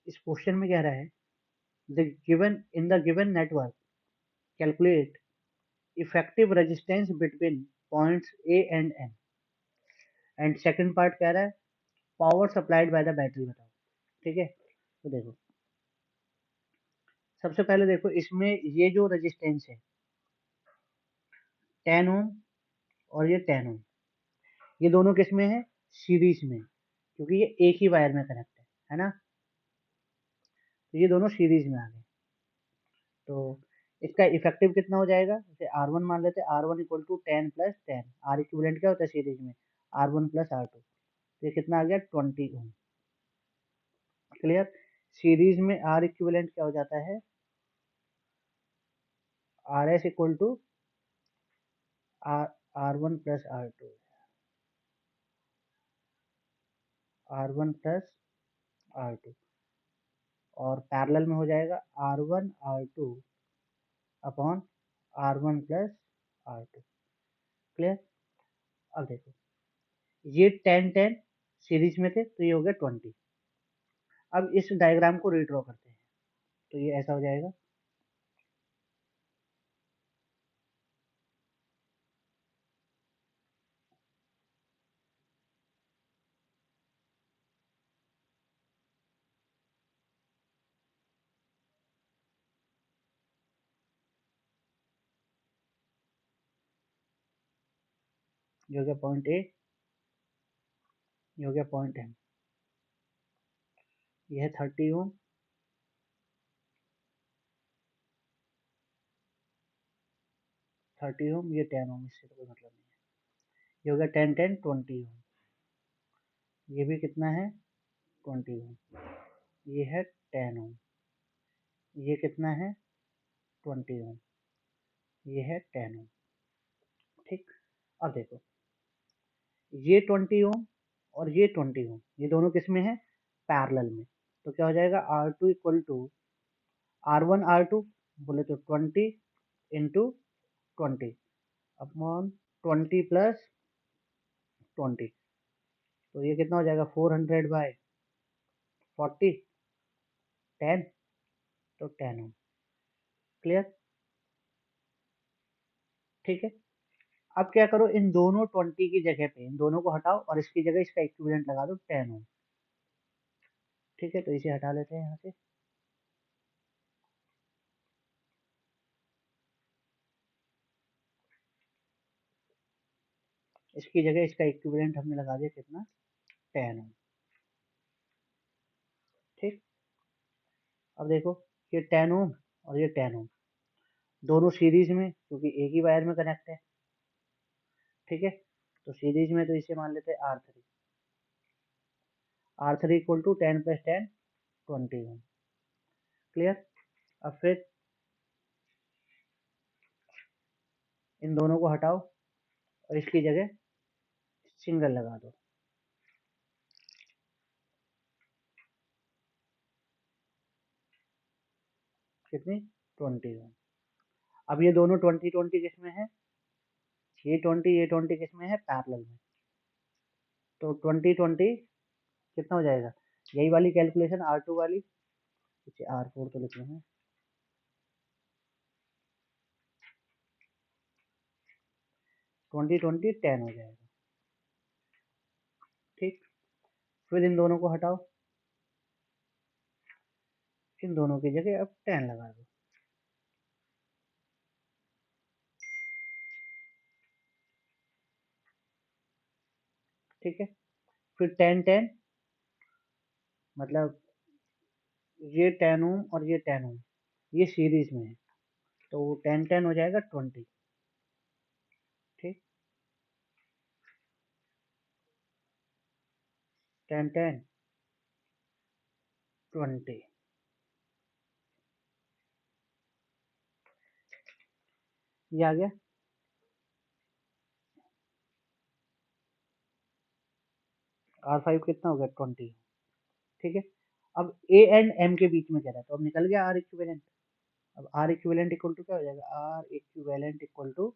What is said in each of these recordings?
इस क्वेश्चन में कह रहा है the given network calculate effective resistance between points A and N. And second part कह रहा है power supplied by the battery बताओ। ठीक है, तो देखो सबसे पहले देखो इसमें ये जो रेजिस्टेंस है 10 ओम और ये 10 ओम, ये दोनों किस में है? सीरीज में, क्योंकि ये एक ही वायर में कनेक्ट है ना। तो ये दोनों सीरीज में आ गए, तो इसका इफेक्टिव कितना हो जाएगा? जैसे R1 मान लेते हैं, R1 equal to 10 plus 10, R equivalent क्या होता है सीरीज में? R1 प्लस R2, तो ये कितना आ गया? 20 ओम। क्लियर? सीरीज में आर इक्विवेलेंट क्या हो जाता है? RS equal to R1 plus R2, R1 plus R2, और पैरेलल में हो जाएगा R1 R2 upon R1 plus R2। Clear? अब देखो ये 10 10 सीरीज में थे, तो ये हो गया 20। अब इस डायग्राम को रीड्रॉ करते हैं, तो ये ऐसा हो जाएगा। ये हो गया पॉइंट ए, ये हो गया पॉइंट एम, ये है 30 ओम, 30 ओम, ये 10 ओम, इससे तो कोई मतलब नहीं है। ये हो गया 10 10 20 ओम, ये भी कितना है? 20 ओम। ये है 10 ओम, ये कितना है? 20 ओम, ये है 10 ओम। ठीक, अब देखो ये 20 ओम और ये 20 ओम, ये दोनों किस में है? पैरेलल में। तो क्या हो जाएगा? R2 equal to R1 R2 बोले तो 20 इंटू 20 अपॉन 20 प्लस 20, तो ये कितना हो जाएगा? 400 बाय 40, 10, तो 10 ओम। क्लियर? ठीक है, अब क्या करो, इन दोनों 20 की जगह पे इन दोनों को हटाओ और इसकी जगह इसका इक्विवेलेंट लगा दो 10 ओम। ठीक है, तो इसे हटा लेते हैं यहाँ से। इसकी जगह इसका इक्विवेलेंट हमने लगा दिया कितना? 10 ओम। ठीक, अब देखो ये 10 ओम और ये 10 ओम दोनों सीरीज में, क्योंकि एक ही वायर में कनेक्ट है। ठीक है, तो सीरीज में तो इसे मान लेते हैं R3, R3 equal to 10 plus 10 20 ohm. Clear? अब फिर इन दोनों को हटाओ और इसकी जगह सिंगल लगा दो। कितनी? 20 ओम। अब ये दोनों 20 20 किस में है? ये 20 किस में है? पैरेलल में। तो 20 20 कितना हो जाएगा? यही वाली कैलकुलेशन R2 वाली, इसे R4 तो लिख लेंगे। 20 20 10 हो जाएगा। ठीक, फिर इन दोनों को हटाओ, इन दोनों की जगह अब 10 लगा दो। ठीक है, फिर 10 10 मतलब ये 10 ओम और ये 10 ओम ये सीरीज में है, तो 10 10 हो जाएगा 20। ठीक, 10 10 20, ये आ गया। R5 कितना हो गया? 20। ठीक है, अब ए एंड एम के बीच में कह रहा है, तो अब निकल गया आर इक्विवेलेंट। अब आर इक्विवेलेंट इक्वल टू क्या हो जाएगा? R equivalent equal to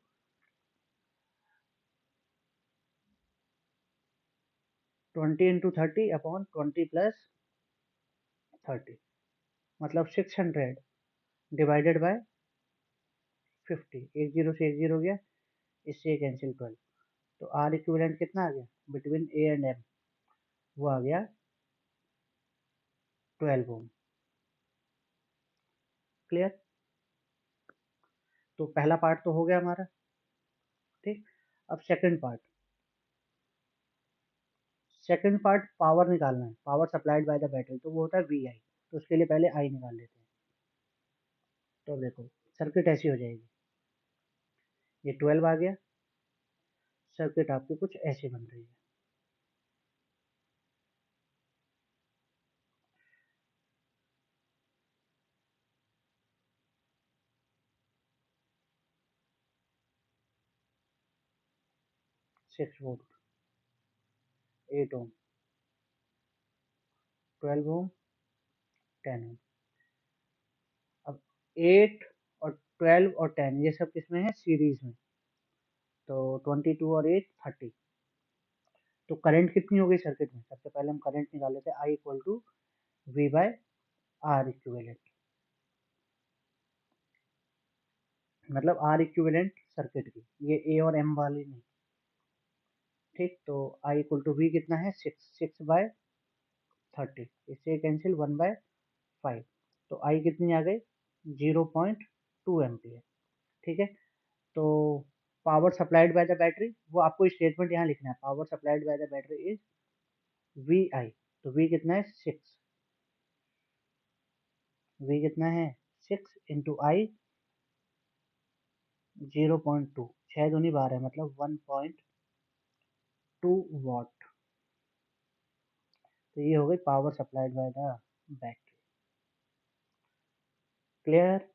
20 into 30 upon 20 plus 30, मतलब 600 डिवाइडेड बाय 50, एक जीरो से एक जीरो गया, इससे कैंसिल 12, तो आर इक्विवेलेंट कितना आ गया बिटवीन ए एंड एम, वो आ गया 12 ओम। क्लियर? तो पहला पार्ट तो हो गया हमारा, ठीक। अब सेकंड पार्ट पावर निकालना है, power supplied by the battery, तो वो होता है वी आई, तो उसके लिए पहले आई निकाल लेते हैं। तो देखो सर्किट ऐसी हो जाएगी, ये 12 आ गया, सर्किट आपकी कुछ ऐसी बन रही है। सिक्स वोल्ट, 8 ओम, 12 ओम, 10 ओम। अब 8 और 12 और 10 ये सब किसमें है, सीरीज में, तो 22 और 8 30। तो करंट कितनी हो गई सर्किट में, सबसे पहले हम करंट निकाल लेते हैं, I equal to V by R equivalent, मतलब आर इक्विवेलेंट सर्किट की, ये ए और एम वाली नहीं, ठीक। तो आई इक्वल टू वी कितना है, 6 बाय 30, इससे कैंसिल 1/5, तो आई कितनी आ गई 0.2 एम्पियर, ठीक है। तो power supplied by the battery, वो आपको स्टेटमेंट यहाँ लिखना है, power supplied by the battery is V I, तो वी कितना है 6, वी कितना है 6 इंटू आई 0.2, 6 दूनी 12 मतलब 1.2 वाट, तो ये हो गई power supplied by the battery. Clear?